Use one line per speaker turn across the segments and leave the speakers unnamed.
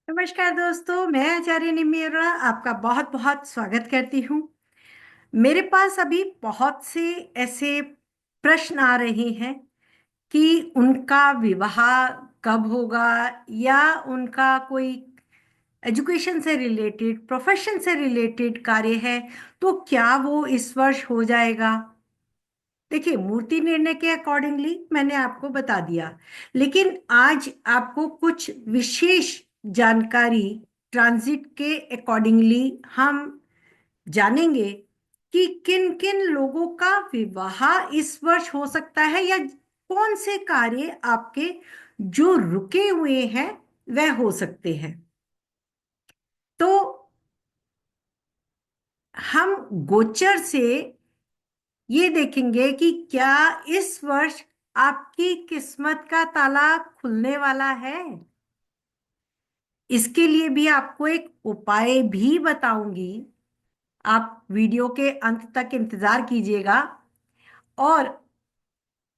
नमस्कार दोस्तों, मैं आचार्य निमिरा आपका बहुत बहुत स्वागत करती हूँ। मेरे पास अभी बहुत से ऐसे प्रश्न आ रहे हैं कि उनका विवाह कब होगा, या उनका कोई एजुकेशन से रिलेटेड, प्रोफेशन से रिलेटेड कार्य है तो क्या वो इस वर्ष हो जाएगा। देखिए, मूर्ति निर्णय के अकॉर्डिंगली मैंने आपको बता दिया, लेकिन आज आपको कुछ विशेष जानकारी ट्रांजिट के अकॉर्डिंगली हम जानेंगे कि किन किन लोगों का विवाह इस वर्ष हो सकता है, या कौन से कार्य आपके जो रुके हुए हैं वह हो सकते हैं। तो हम गोचर से ये देखेंगे कि क्या इस वर्ष आपकी किस्मत का ताला खुलने वाला है। इसके लिए भी आपको एक उपाय भी बताऊंगी। आप वीडियो के अंत तक इंतजार कीजिएगा। और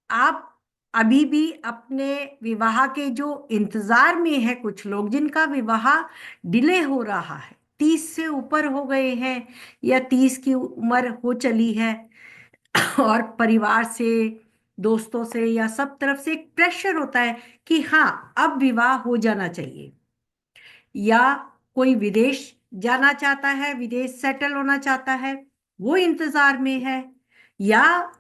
आप अभी भी अपने विवाह के जो इंतजार में है, कुछ लोग जिनका विवाह डिले हो रहा है, 30 से ऊपर हो गए हैं या 30 की उम्र हो चली है, और परिवार से, दोस्तों से या सब तरफ से एक प्रेशर होता है कि हाँ, अब विवाह हो जाना चाहिए। या कोई विदेश जाना चाहता है, विदेश सेटल होना चाहता है, वो इंतजार में है। या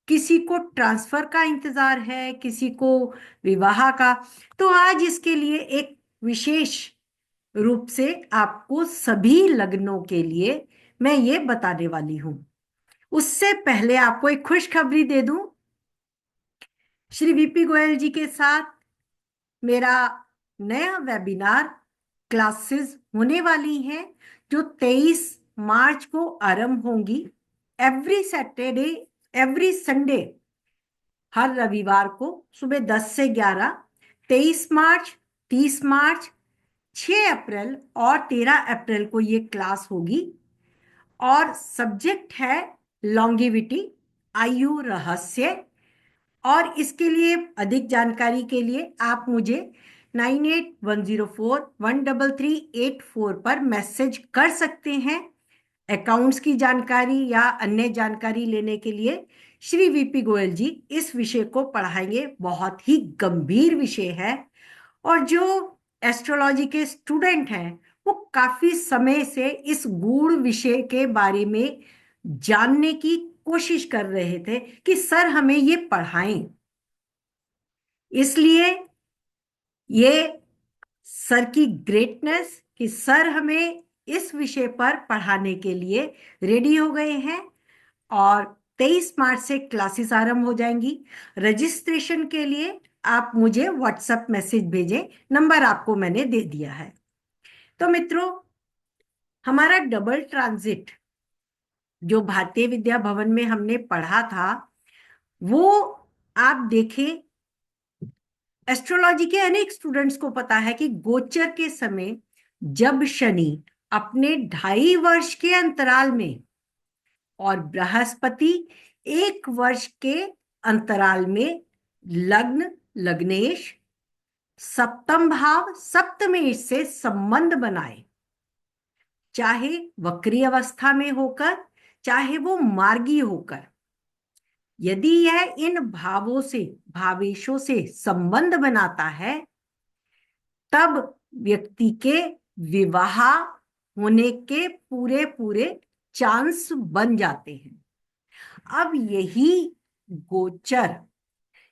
किसी को ट्रांसफर का इंतजार है, किसी को विवाह का। तो आज इसके लिए एक विशेष रूप से आपको सभी लग्नों के लिए मैं ये बताने वाली हूं। उससे पहले आपको एक खुशखबरी दे दूं। श्री वीपी गोयल जी के साथ मेरा नया वेबिनार क्लासेस होने वाली हैं, जो 23 मार्च को आरंभ होंगी। एवरी सैटरडे, एवरी संडे, हर रविवार को सुबह 10 से 11, 23 मार्च, 30 मार्च, 6 अप्रैल और 13 अप्रैल को ये क्लास होगी। और सब्जेक्ट है लॉन्गेविटी, आयु रहस्य। और इसके लिए अधिक जानकारी के लिए आप मुझे 9810413384 पर मैसेज कर सकते हैं। अकाउंट्स की जानकारी या अन्य जानकारी लेने के लिए श्री वीपी गोयल जी इस विषय को पढ़ाएंगे। बहुत ही गंभीर विषय है, और जो एस्ट्रोलॉजी के स्टूडेंट हैं वो काफी समय से इस गूढ़ विषय के बारे में जानने की कोशिश कर रहे थे कि सर हमें ये पढ़ाएं। इसलिए ये सर की ग्रेटनेस कि सर हमें इस विषय पर पढ़ाने के लिए रेडी हो गए हैं। और 23 मार्च से क्लासेस आरंभ हो जाएंगी। रजिस्ट्रेशन के लिए आप मुझे व्हाट्सएप मैसेज भेजें, नंबर आपको मैंने दे दिया है। तो मित्रों, हमारा डबल ट्रांजिट जो भारतीय विद्या भवन में हमने पढ़ा था, वो आप देखें, एस्ट्रोलॉजी के अनेक स्टूडेंट्स को पता है कि गोचर के समय जब शनि अपने 2.5 वर्ष के अंतराल में और बृहस्पति 1 वर्ष के अंतराल में लग्न, लग्नेश, सप्तम भाव, सप्तमेश से संबंध बनाए, चाहे वक्री अवस्था में होकर, चाहे वो मार्गी होकर, यदि यह इन भावों से, भावेशों से संबंध बनाता है, तब व्यक्ति के विवाह होने के पूरे पूरे चांस बन जाते हैं। अब यही गोचर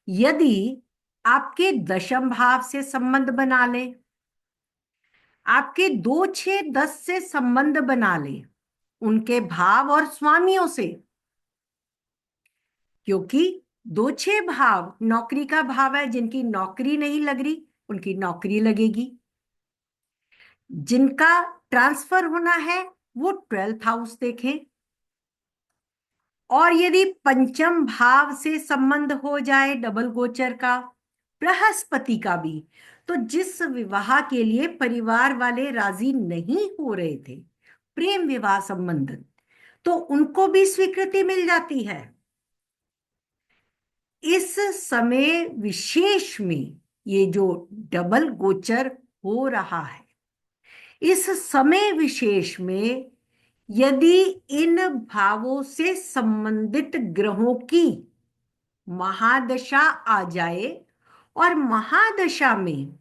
यदि आपके दशम भाव से संबंध बना ले, आपके 2, 6, 10 से संबंध बना ले, उनके भाव और स्वामियों से, क्योंकि 2, 6 भाव नौकरी का भाव है। जिनकी नौकरी नहीं लग रही उनकी नौकरी लगेगी, जिनका ट्रांसफर होना है वो 12th हाउस देखें। और यदि पंचम भाव से संबंध हो जाए डबल गोचर का, बृहस्पति का भी, तो जिस विवाह के लिए परिवार वाले राजी नहीं हो रहे थे, प्रेम विवाह संबंध, तो उनको भी स्वीकृति मिल जाती है। इस समय विशेष में ये जो डबल गोचर हो रहा है। इस समय विशेष में यदि इन भावों से संबंधित ग्रहों की महादशा आ जाए और महादशा में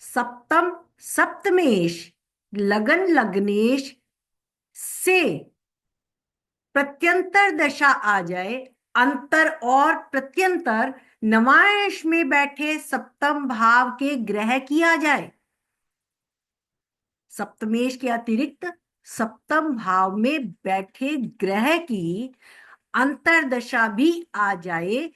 सप्तम सप्तमेश लगन लग्नेश से प्रत्यंतर दशा आ जाए, अंतर और प्रत्यंतर नवांश में बैठे सप्तम भाव के ग्रह की आ जाए, सप्तमेश के अतिरिक्त सप्तम भाव में बैठे ग्रह की अंतरदशा भी आ जाए,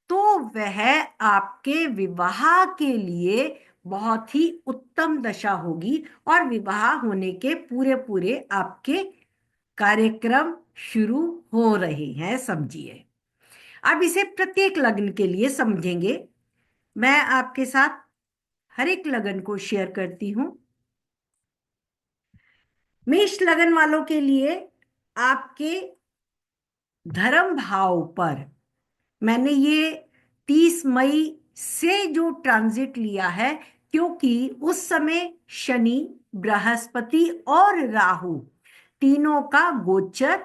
तो वह आपके विवाह के लिए बहुत ही उत्तम दशा होगी और विवाह होने के पूरे पूरे आपके कार्यक्रम शुरू हो रहे हैं, समझिए। अब इसे प्रत्येक लग्न के लिए समझेंगे। मैं आपके साथ हर एक लगन को शेयर करती हूं। मेष लगन वालों के लिए आपके धर्म भाव पर मैंने ये 30 मई से जो ट्रांजिट लिया है, क्योंकि उस समय शनि, बृहस्पति और राहु तीनों का गोचर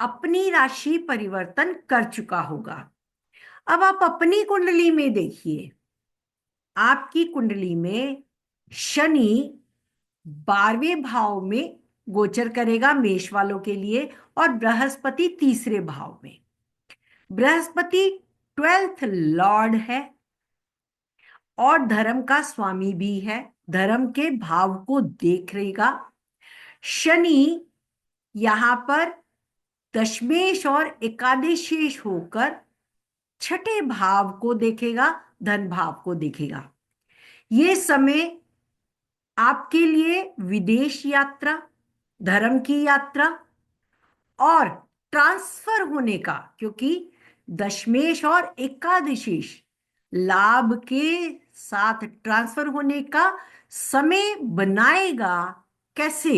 अपनी राशि परिवर्तन कर चुका होगा। अब आप अपनी कुंडली में देखिए, आपकी कुंडली में शनि 12वें भाव में गोचर करेगा मेष वालों के लिए, और बृहस्पति तीसरे भाव में। बृहस्पति 12th लॉर्ड है और धर्म का स्वामी भी है, धर्म के भाव को देख रहेगा। शनि यहां पर दशमेश और एकादशेश होकर छठे भाव को देखेगा, धन भाव को देखेगा। ये समय आपके लिए विदेश यात्रा, धर्म की यात्रा और ट्रांसफर होने का, क्योंकि दशमेश और एकादशेश लाभ के साथ ट्रांसफर होने का समय बनाएगा। कैसे?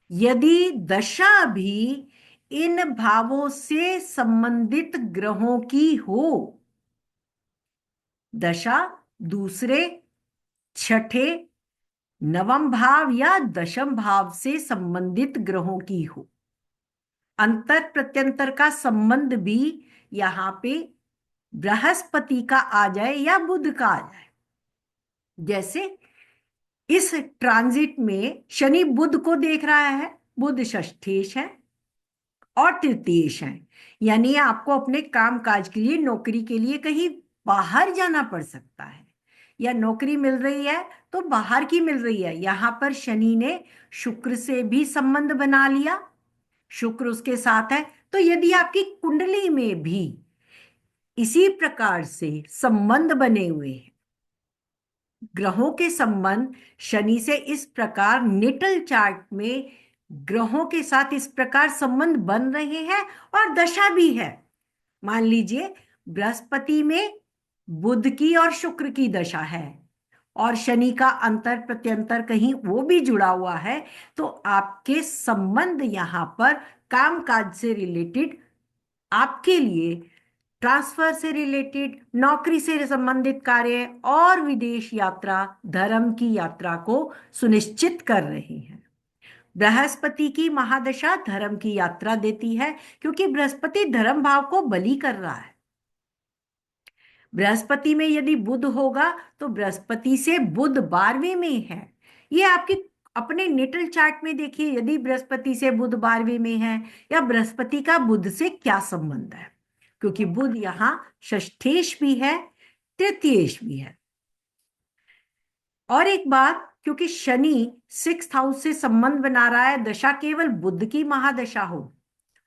यदि दशा भी इन भावों से संबंधित ग्रहों की हो, दशा दूसरे, छठे, नवम भाव या दशम भाव से संबंधित ग्रहों की हो, अंतर प्रत्यंतर का संबंध भी यहां पे बृहस्पति का आ जाए या बुध का आ जाए। जैसे इस ट्रांजिट में शनि बुध को देख रहा है, बुध षष्ठेश है और तृतीयेश है, यानी आपको अपने काम काज के लिए, नौकरी के लिए कहीं बाहर जाना पड़ सकता है, या नौकरी मिल रही है तो बाहर की मिल रही है। यहां पर शनि ने शुक्र से भी संबंध बना लिया, शुक्र उसके साथ है। तो यदि आपकी कुंडली में भी इसी प्रकार से संबंध बने हुए हैं, ग्रहों के संबंध शनि से इस प्रकार नेटल चार्ट में ग्रहों के साथ इस प्रकार संबंध बन रहे हैं और दशा भी है, मान लीजिए बृहस्पति में बुध की और शुक्र की दशा है और शनि का अंतर प्रत्यंतर कहीं वो भी जुड़ा हुआ है, तो आपके संबंध यहां पर कामकाज से रिलेटेड, आपके लिए ट्रांसफर से रिलेटेड, नौकरी से संबंधित कार्य और विदेश यात्रा, धर्म की यात्रा को सुनिश्चित कर रहे हैं। बृहस्पति की महादशा धर्म की यात्रा देती है, क्योंकि बृहस्पति धर्म भाव को बलि कर रहा है। बृहस्पति में यदि बुध होगा तो बृहस्पति से बुध 12वें में है। ये आपकी अपने नेटल चार्ट में देखिए, यदि बृहस्पति से बुध 12वें में है, या बृहस्पति का बुध से क्या संबंध है, क्योंकि बुध यहां षष्ठेश भी है, तृतीयेश भी है। और एक बात, क्योंकि शनि 6th हाउस से संबंध बना रहा है, दशा केवल बुध की महादशा हो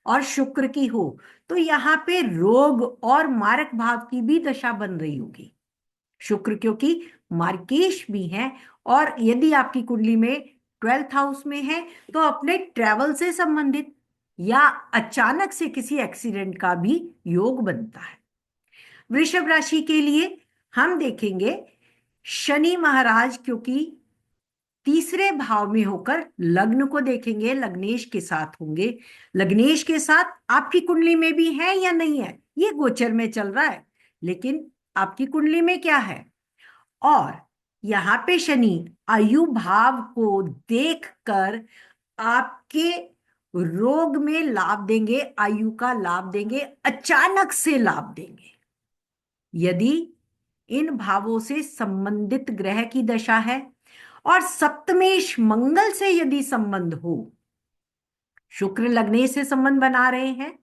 और शुक्र की हो, तो यहां पे रोग और मारक भाव की भी दशा बन रही होगी। शुक्र क्योंकि मार्केश भी है, और यदि आपकी कुंडली में 12th हाउस में है तो अपने ट्रैवल से संबंधित या अचानक से किसी एक्सीडेंट का भी योग बनता है। वृषभ राशि के लिए हम देखेंगे शनि महाराज, क्योंकि तीसरे भाव में होकर लग्न को देखेंगे, लग्नेश के साथ होंगे। लग्नेश के साथ आपकी कुंडली में भी है या नहीं है, ये गोचर में चल रहा है, लेकिन आपकी कुंडली में क्या है, और यहाँ पे शनि आयु भाव को देखकर आपके रोग में लाभ देंगे, आयु का लाभ देंगे, अचानक से लाभ देंगे। यदि इन भावों से संबंधित ग्रह की दशा है और सप्तमेश मंगल से यदि संबंध हो, शुक्र लगने से संबंध बना रहे हैं,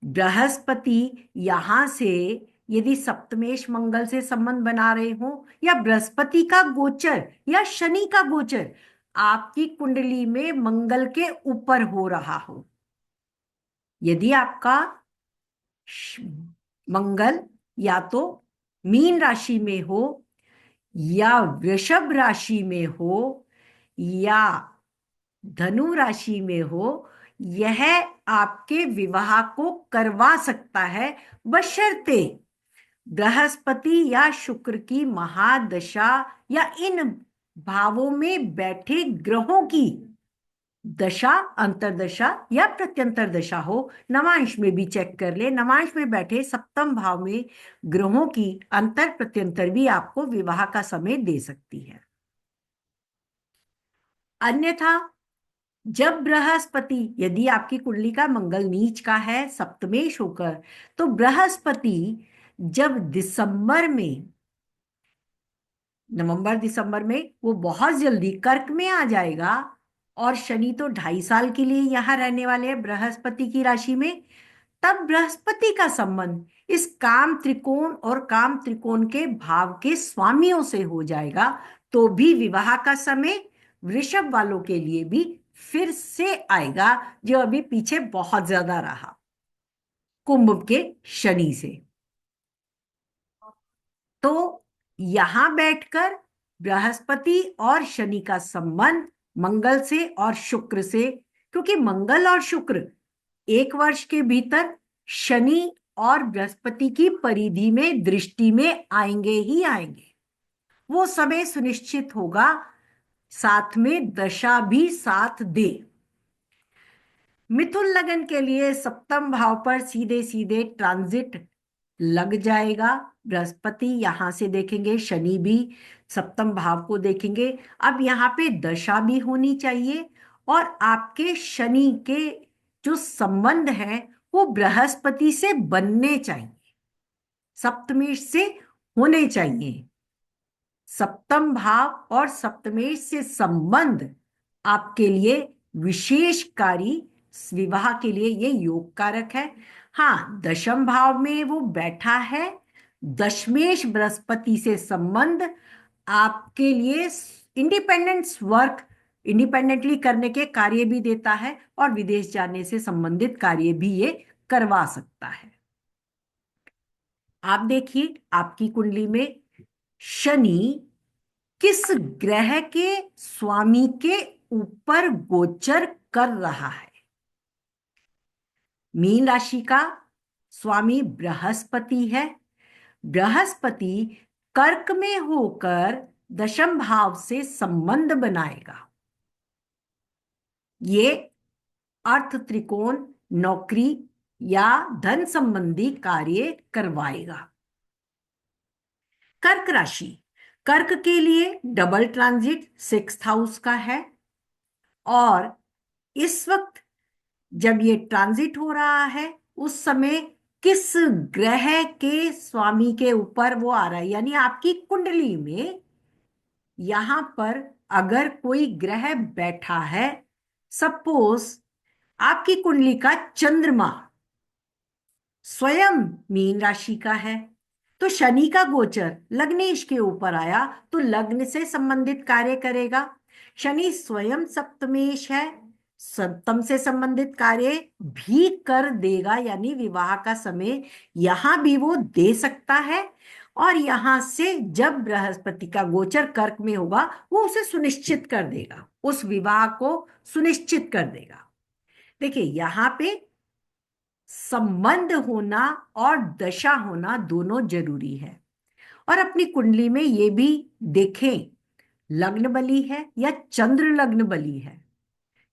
बृहस्पति यहां से यदि सप्तमेश मंगल से संबंध बना रहे हो, या बृहस्पति का गोचर या शनि का गोचर आपकी कुंडली में मंगल के ऊपर हो रहा हो, यदि आपका मंगल या तो मीन राशि में हो या वृषभ राशि में हो या धनु राशि में हो, यह आपके विवाह को करवा सकता है, बशर्ते बृहस्पति या शुक्र की महादशा या इन भावों में बैठे ग्रहों की दशा, अंतरदशा या प्रत्यंतर दशा हो। नवांश में भी चेक कर ले, नवांश में बैठे सप्तम भाव में ग्रहों की अंतर प्रत्यंतर भी आपको विवाह का समय दे सकती है। अन्यथा जब बृहस्पति, यदि आपकी कुंडली का मंगल नीच का है सप्तमेश होकर, तो बृहस्पति जब दिसंबर में, नवंबर दिसंबर में वो बहुत जल्दी कर्क में आ जाएगा, और शनि तो 2.5 साल के लिए यहां रहने वाले हैं बृहस्पति की राशि में, तब बृहस्पति का संबंध इस काम त्रिकोण और काम त्रिकोण के भाव के स्वामियों से हो जाएगा, तो भी विवाह का समय वृषभ वालों के लिए भी फिर से आएगा, जो अभी पीछे बहुत ज्यादा रहा कुंभ के शनि से। तो यहां बैठकर बृहस्पति और शनि का संबंध मंगल से और शुक्र से, क्योंकि मंगल और शुक्र 1 वर्ष के भीतर शनि और बृहस्पति की परिधि में दृष्टि में आएंगे ही आएंगे, वो समय सुनिश्चित होगा, साथ में दशा भी साथ दे। मिथुन लगन के लिए सप्तम भाव पर सीधे सीधे ट्रांजिट लग जाएगा, बृहस्पति यहां से देखेंगे, शनि भी सप्तम भाव को देखेंगे। अब यहाँ पे दशा भी होनी चाहिए, और आपके शनि के जो संबंध है वो बृहस्पति से बनने चाहिए, सप्तमेश से होने चाहिए। सप्तम भाव और सप्तमेश से संबंध आपके लिए विशेषकारी, विवाह के लिए ये योग कारक है। हाँ, दशम भाव में वो बैठा है, दशमेश बृहस्पति से संबंध आपके लिए इंडिपेंडेंस वर्क, इंडिपेंडेंटली करने के कार्य भी देता है, और विदेश जाने से संबंधित कार्य भी ये करवा सकता है। आप देखिए आपकी कुंडली में शनि किस ग्रह के स्वामी के ऊपर गोचर कर रहा है। मीन राशि का स्वामी बृहस्पति है, बृहस्पति कर्क में होकर दशम भाव से संबंध बनाएगा, ये अर्थ त्रिकोण, नौकरी या धन संबंधी कार्य करवाएगा। कर्क राशि, कर्क के लिए डबल ट्रांजिट 6th हाउस का है, और इस वक्त जब ये ट्रांजिट हो रहा है उस समय किस ग्रह के स्वामी के ऊपर वो आ रहा है, यानी आपकी कुंडली में यहां पर अगर कोई ग्रह बैठा है, सपोज आपकी कुंडली का चंद्रमा स्वयं मीन राशि का है, तो शनि का गोचर लग्नेश के ऊपर आया तो लग्न से संबंधित कार्य करेगा। शनि स्वयं सप्तमेश है, सप्तम से संबंधित कार्य भी कर देगा, यानी विवाह का समय यहां भी वो दे सकता है, और यहां से जब बृहस्पति का गोचर कर्क में होगा वो उसे सुनिश्चित कर देगा, उस विवाह को सुनिश्चित कर देगा। देखिए यहां पे संबंध होना और दशा होना दोनों जरूरी है, और अपनी कुंडली में ये भी देखें लग्न बली है या चंद्र लग्न बली है,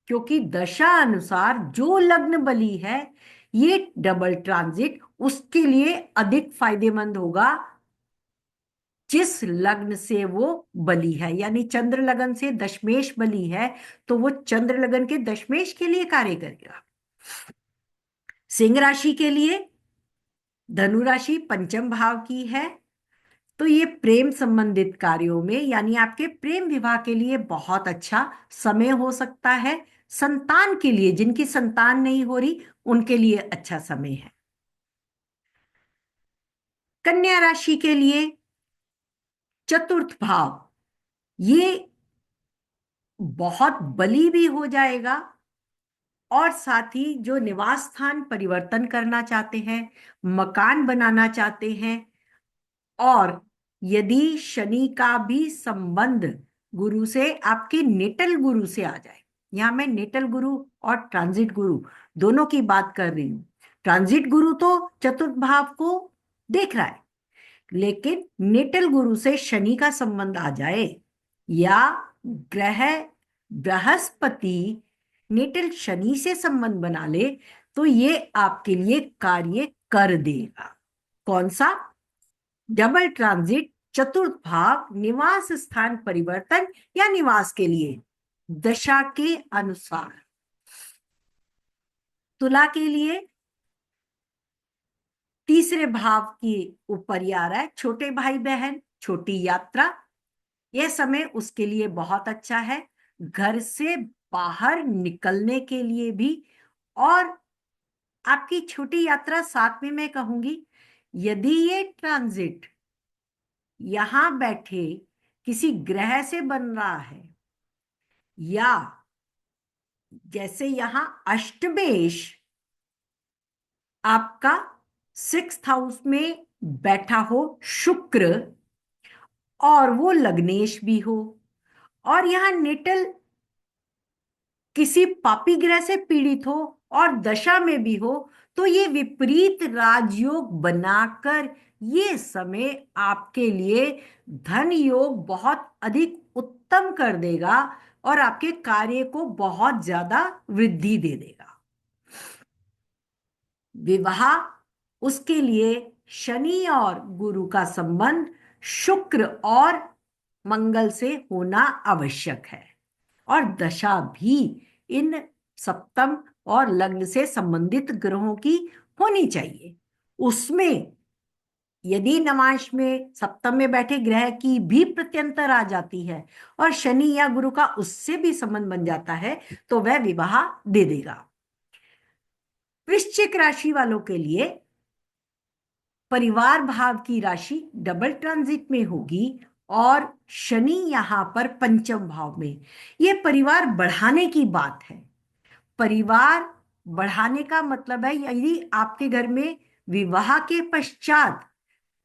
क्योंकि दशा अनुसार जो लग्न बली है ये डबल ट्रांजिट उसके लिए अधिक फायदेमंद होगा, जिस लग्न से वो बली है, यानी चंद्र लगन से दशमेश बली है तो वो चंद्र लगन के दशमेश के लिए कार्य करेगा। सिंह राशि के लिए धनु राशि पंचम भाव की है, तो ये प्रेम संबंधित कार्यों में यानी आपके प्रेम विवाह के लिए बहुत अच्छा समय हो सकता है। संतान के लिए, जिनकी संतान नहीं हो रही उनके लिए अच्छा समय है। कन्या राशि के लिए चतुर्थ भाव ये बहुत बली भी हो जाएगा, और साथ ही जो निवास स्थान परिवर्तन करना चाहते हैं, मकान बनाना चाहते हैं, और यदि शनि का भी संबंध गुरु से, आपके नेटल गुरु से आ जाए, यहां मैं नेटल गुरु और ट्रांजिट गुरु दोनों की बात कर रही हूं। ट्रांजिट गुरु तो चतुर्थ भाव को देख रहा है, लेकिन नेटल गुरु से शनि का संबंध आ जाए, या ग्रह बृहस्पति नेटल शनि से संबंध बना ले, तो ये आपके लिए कार्य कर देगा। कौन सा? डबल ट्रांजिट, चतुर्थ भाव, निवास स्थान परिवर्तन या निवास के लिए दशा के अनुसार। तुला के लिए तीसरे भाव की ऊपर आ रहा है छोटे भाई बहन, छोटी यात्रा। यह समय उसके लिए बहुत अच्छा है, घर से बाहर निकलने के लिए भी। और आपकी छोटी यात्रा, साथ में मैं कहूंगी, यदि ये ट्रांजिट यहां बैठे किसी ग्रह से बन रहा है, या जैसे यहां अष्टमेश आपका 6th हाउस में बैठा हो शुक्र, और वो लग्नेश भी हो, और यहां नेटल किसी पापी ग्रह से पीड़ित हो और दशा में भी हो, तो ये विपरीत राजयोग बनाकर ये समय आपके लिए धन योग बहुत अधिक उत्तम कर देगा और आपके कार्य को बहुत ज्यादा वृद्धि दे देगा। विवाह, उसके लिए शनि और गुरु का संबंध शुक्र और मंगल से होना आवश्यक है, और दशा भी इन सप्तम और लग्न से संबंधित ग्रहों की होनी चाहिए। उसमें यदि नवांश में सप्तम में बैठे ग्रह की भी प्रत्यंतर आ जाती है और शनि या गुरु का उससे भी संबंध बन जाता है, तो वह विवाह दे देगा। वृश्चिक राशि वालों के लिए परिवार भाव की राशि डबल ट्रांजिट में होगी, और शनि यहां पर पंचम भाव में। यह परिवार बढ़ाने की बात है। परिवार बढ़ाने का मतलब है, यदि आपके घर में विवाह के पश्चात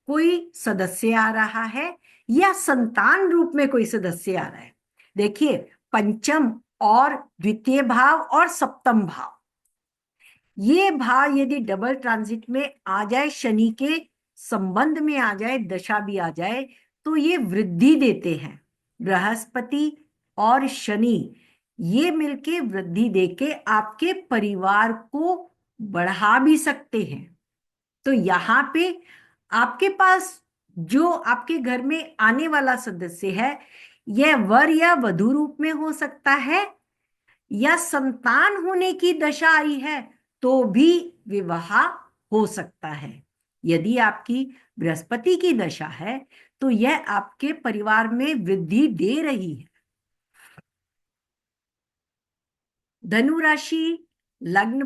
कोई सदस्य आ रहा है या संतान रूप में कोई सदस्य आ रहा है। देखिए, पंचम और द्वितीय भाव और सप्तम भाव, ये भाव यदि डबल ट्रांजिट में आ जाए, शनि के संबंध में आ जाए, दशा भी आ जाए, तो ये वृद्धि देते हैं। बृहस्पति और शनि ये मिलके वृद्धि देके आपके परिवार को बढ़ा भी सकते हैं। तो यहां पे आपके पास जो आपके घर में आने वाला सदस्य है, यह वर या वधु रूप में हो सकता है, या संतान होने की दशा आई है तो भी विवाह हो सकता है। यदि आपकी बृहस्पति की दशा है तो यह आपके परिवार में वृद्धि दे रही है। धनु राशि लग्न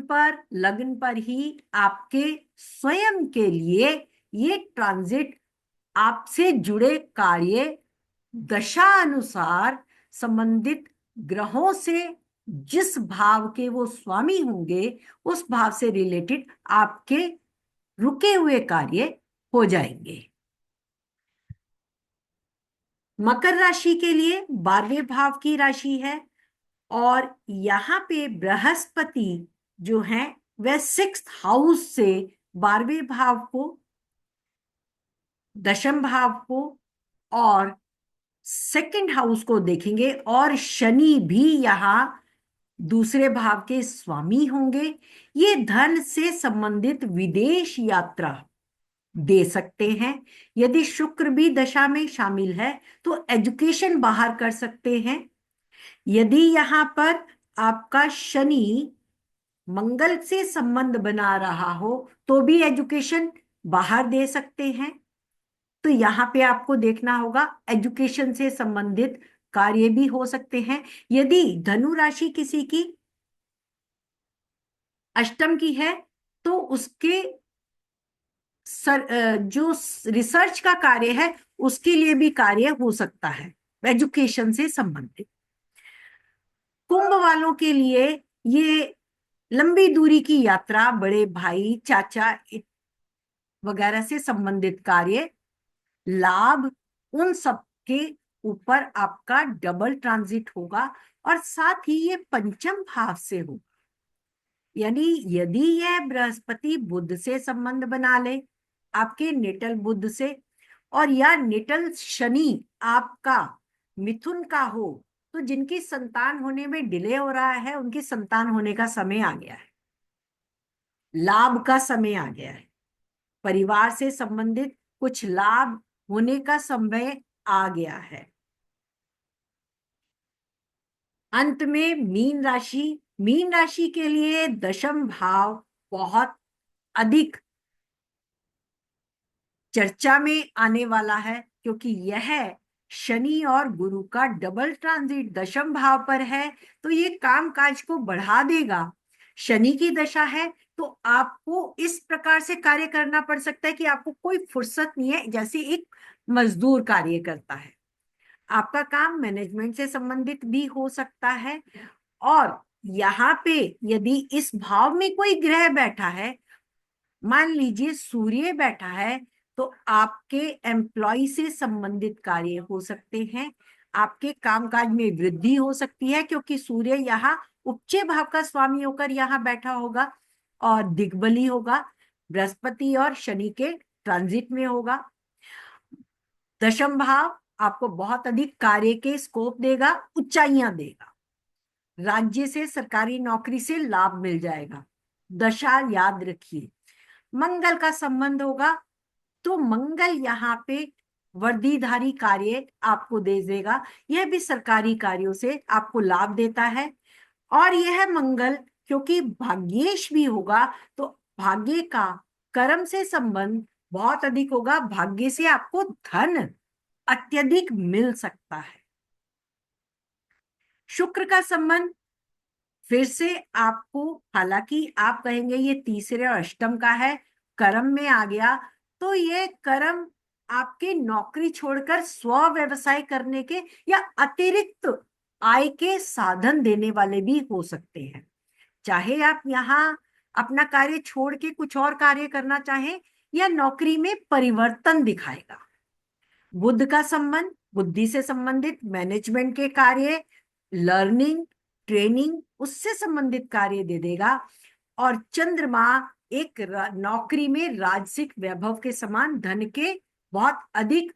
पर ही आपके स्वयं के लिए ये ट्रांजिट आपसे जुड़े कार्य दशा अनुसार संबंधित ग्रहों से जिस भाव के वो स्वामी होंगे उस भाव से रिलेटेड आपके रुके हुए कार्य हो जाएंगे। मकर राशि के लिए 12वें भाव की राशि है, और यहां पे बृहस्पति जो है वह 6th हाउस से 12वें भाव को, दशम भाव को और 2nd हाउस को देखेंगे, और शनि भी यहां दूसरे भाव के स्वामी होंगे। ये धन से संबंधित विदेश यात्रा, दे सकते हैं। यदि शुक्र भी दशा में शामिल है तो एजुकेशन बाहर कर सकते हैं। यदि यहाँ पर आपका शनि मंगल से संबंध बना रहा हो तो भी एजुकेशन बाहर दे सकते हैं। तो यहाँ पे आपको देखना होगा, एजुकेशन से संबंधित कार्य भी हो सकते हैं। यदि धनु राशि किसी की अष्टम की है तो उसके जो रिसर्च का कार्य है उसके लिए भी कार्य हो सकता है एजुकेशन से संबंधित। कुंभ वालों के लिए ये लंबी दूरी की यात्रा, बड़े भाई चाचा वगैरह से संबंधित कार्य, लाभ, उन सब के ऊपर आपका डबल ट्रांजिट होगा। और साथ ही ये पंचम भाव से होगा, यानी यदि यह बृहस्पति बुध से संबंध बना ले, आपके नेटल बुध से, और या नेटल शनि आपका मिथुन का हो, तो जिनकी संतान होने में डिले हो रहा है उनकी संतान होने का समय आ गया है, लाभ का समय आ गया है, परिवार से संबंधित कुछ लाभ होने का समय आ गया है। अंत में मीन राशि के लिए दशम भाव बहुत अधिक चर्चा में आने वाला है, क्योंकि यह शनि और गुरु का डबल ट्रांजिट दशम भाव पर है। तो ये काम काज को बढ़ा देगा। शनि की दशा है तो आपको इस प्रकार से कार्य करना पड़ सकता है कि आपको कोई फुर्सत नहीं है, जैसे एक मजदूर कार्य करता है। आपका काम मैनेजमेंट से संबंधित भी हो सकता है। और यहाँ पे यदि इस भाव में कोई ग्रह बैठा है, मान लीजिए सूर्य बैठा है, तो आपके एम्प्लॉय से संबंधित कार्य हो सकते हैं। आपके कामकाज में वृद्धि हो सकती है, क्योंकि सूर्य यहाँ उपचे भाव का स्वामी होकर यहाँ बैठा होगा और दिग्बली होगा, बृहस्पति और शनि के ट्रांजिट में होगा। दशम भाव आपको बहुत अधिक कार्य के स्कोप देगा, ऊंचाइयां देगा, राज्य से सरकारी नौकरी से लाभ मिल जाएगा। दशा याद रखिए। मंगल का संबंध होगा तो मंगल यहाँ पे वर्दीधारी कार्य आपको दे देगा, यह भी सरकारी कार्यों से आपको लाभ देता है। और यह मंगल क्योंकि भाग्येश भी होगा तो भाग्य का कर्म से संबंध बहुत अधिक होगा, भाग्य से आपको धन अत्यधिक मिल सकता है। शुक्र का संबंध फिर से आपको, हालांकि आप कहेंगे ये तीसरे और अष्टम का है, कर्म में आ गया, तो ये कर्म आपके नौकरी छोड़कर स्व व्यवसाय करने के या अतिरिक्त आय के साधन देने वाले भी हो सकते हैं। चाहे आप यहाँ अपना कार्य छोड़ के कुछ और कार्य करना चाहें, या नौकरी में परिवर्तन दिखाएगा। बुध का संबंध बुद्धि से संबंधित मैनेजमेंट के कार्य, लर्निंग, ट्रेनिंग, उससे संबंधित कार्य दे देगा। और चंद्रमा एक नौकरी में राजसिक वैभव के समान धन के बहुत अधिक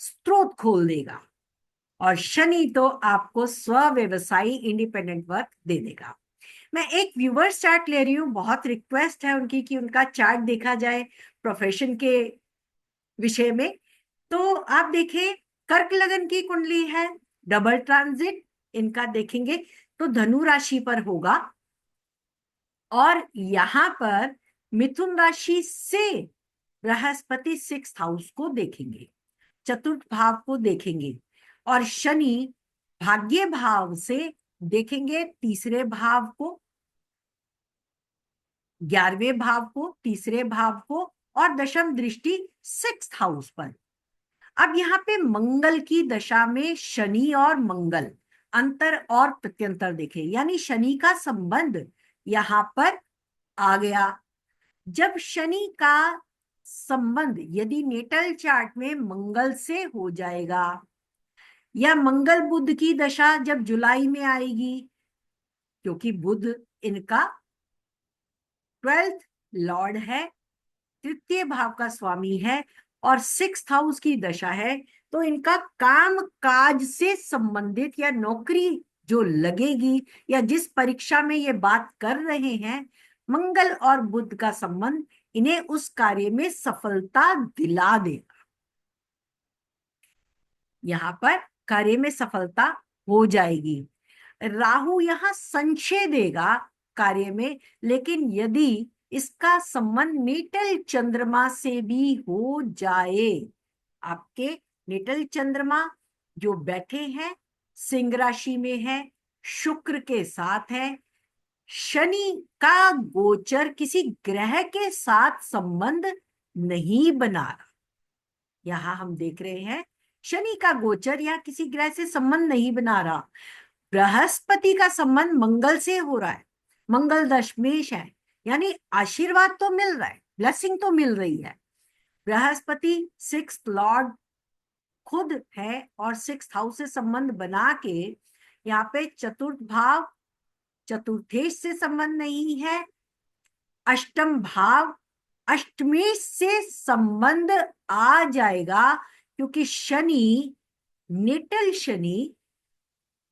स्रोत खोल देगा। और शनि तो आपको स्व व्यवसायी इंडिपेंडेंट वर्क दे देगा। मैं एक व्यूवर्स चार्ट ले रही हूँ, बहुत रिक्वेस्ट है उनकी कि उनका चार्ट देखा जाए प्रोफेशन के विषय में। तो आप देखिए, कर्क लगन की कुंडली है, डबल ट्रांजिट इनका देखेंगे तो धनु राशि पर होगा, और यहां पर मिथुन राशि से बृहस्पति 6th हाउस को देखेंगे, चतुर्थ भाव को देखेंगे, और शनि भाग्य भाव से देखेंगे तीसरे भाव को, 11वें भाव को, तीसरे भाव को, और दशम दृष्टि 6th हाउस पर। अब यहाँ पे मंगल की दशा में शनि और मंगल अंतर और प्रत्यंतर देखें, यानी शनि का संबंध यहाँ पर आ गया। जब शनि का संबंध यदि नेटल चार्ट में मंगल से हो जाएगा, या मंगल बुध की दशा जब जुलाई में आएगी, क्योंकि बुध इनका 12th लॉर्ड है, तृतीय भाव का स्वामी है, और 6th हाउस की दशा है, तो इनका काम काज से संबंधित या नौकरी जो लगेगी या जिस परीक्षा में ये बात कर रहे हैं, मंगल और बुध का संबंध इन्हें उस कार्य में सफलता दिला देगा। यहां पर कार्य में सफलता हो जाएगी। राहु यहां संशय देगा कार्य में, लेकिन यदि इसका संबंध नेटल चंद्रमा से भी हो जाए, आपके नेटल चंद्रमा जो बैठे हैं सिंह राशि में है, शुक्र के साथ है, शनि का गोचर किसी ग्रह के साथ संबंध नहीं बना रहा। यहां हम देख रहे हैं शनि का गोचर या किसी ग्रह से संबंध नहीं बना रहा। बृहस्पति का संबंध मंगल से हो रहा है, मंगल दशमेश है, यानी आशीर्वाद तो मिल रहा है, ब्लेसिंग तो मिल रही है। बृहस्पति सिक्स्थ लॉर्ड खुद है और सिक्स्थ हाउस से संबंध बना के यहाँ पे चतुर्थ भाव, चतुर्थेश से संबंध नहीं है, अष्टम भाव, अष्टमेश से संबंध आ जाएगा, क्योंकि Shani, natal Shani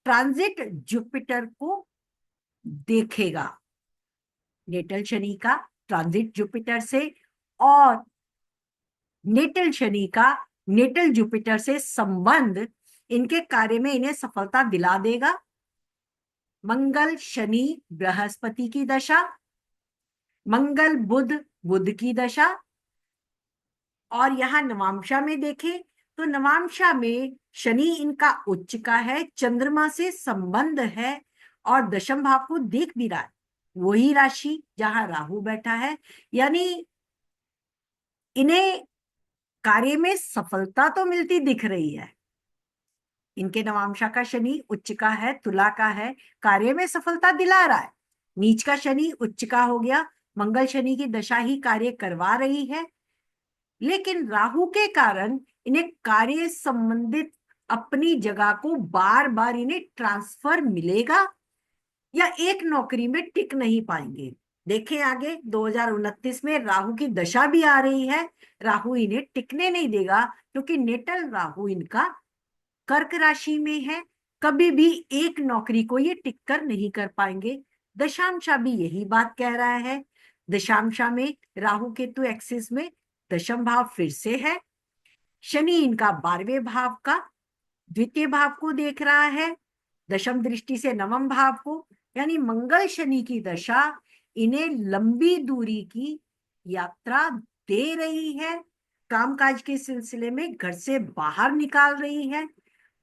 transit Jupiter को देखेगा। नेटल शनि का ट्रांजिट जुपिटर से और नेटल शनि का नेटल जुपिटर से संबंध इनके कार्य में इन्हें सफलता दिला देगा। मंगल शनि बृहस्पति की दशा, मंगल बुध बुध की दशा, और यहां नवांशा में देखें तो नवांशा में शनि इनका उच्च का है, चंद्रमा से संबंध है और दशम भाव को देख भी रहा है, वही राशि जहां राहु बैठा है, यानी इन्हें कार्य में सफलता तो मिलती दिख रही है। इनके नवांशा का शनि उच्च का है, तुला का है, कार्य में सफलता दिला रहा है। नीच का शनि उच्च का हो गया, मंगल शनि की दशा ही कार्य करवा रही है, लेकिन राहु के कारण इन्हें कार्य संबंधित अपनी जगह को बार बार इन्हें ट्रांसफर मिलेगा या एक नौकरी में टिक नहीं पाएंगे। देखें आगे 2029 में राहु की दशा भी आ रही है, राहु इन्हें टिकने नहीं देगा, क्योंकि नेटल राहु इनका कर्क राशि में है, कभी भी एक नौकरी को ये टिक कर नहीं कर पाएंगे। दशांशा भी यही बात कह रहा है। दशांशा में राहु केतु एक्सिस में दशम भाव फिर से है, शनि इनका 12वें भाव का द्वितीय भाव को देख रहा है, दशम दृष्टि से नवम भाव को, यानी मंगल शनि की दशा इन्हें लंबी दूरी की यात्रा दे रही है, कामकाज के सिलसिले में घर से बाहर निकाल रही है।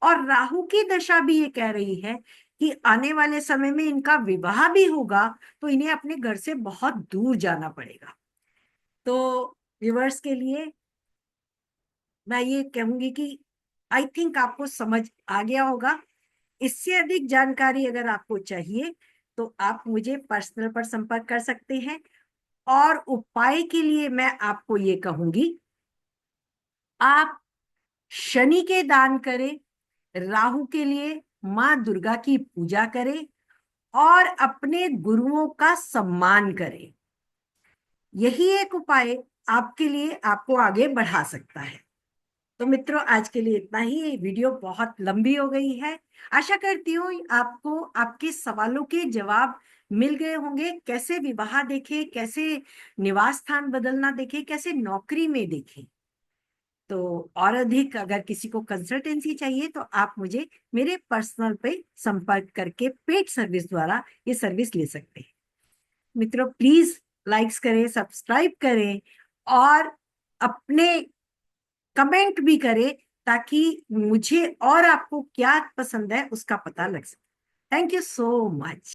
और राहु की दशा भी ये कह रही है कि आने वाले समय में इनका विवाह भी होगा, तो इन्हें अपने घर से बहुत दूर जाना पड़ेगा। तो व्यूअर्स के लिए मैं ये कहूंगी कि आई थिंक आपको समझ आ गया होगा। इससे अधिक जानकारी अगर आपको चाहिए तो आप मुझे पर्सनल पर संपर्क कर सकते हैं। और उपाय के लिए मैं आपको ये कहूंगी, आप शनि के दान करें, राहु के लिए मां दुर्गा की पूजा करें और अपने गुरुओं का सम्मान करें। यही एक उपाय आपके लिए आपको आगे बढ़ा सकता है। तो मित्रों, आज के लिए इतना ही। ये वीडियो बहुत लंबी हो गई है। आशा करती हूँ आपको आपके सवालों के जवाब मिल गए होंगे। कैसे विवाह देखे, कैसे निवास स्थान बदलना देखे, कैसे नौकरी में देखे। तो और अधिक अगर किसी को कंसल्टेंसी चाहिए तो आप मुझे मेरे पर्सनल पे संपर्क करके पेड सर्विस द्वारा ये सर्विस ले सकते हैं। मित्रों, प्लीज लाइक्स करें, सब्सक्राइब करें और अपने कमेंट भी करें, ताकि मुझे और आपको क्या पसंद है उसका पता लग सके। Thank you so much.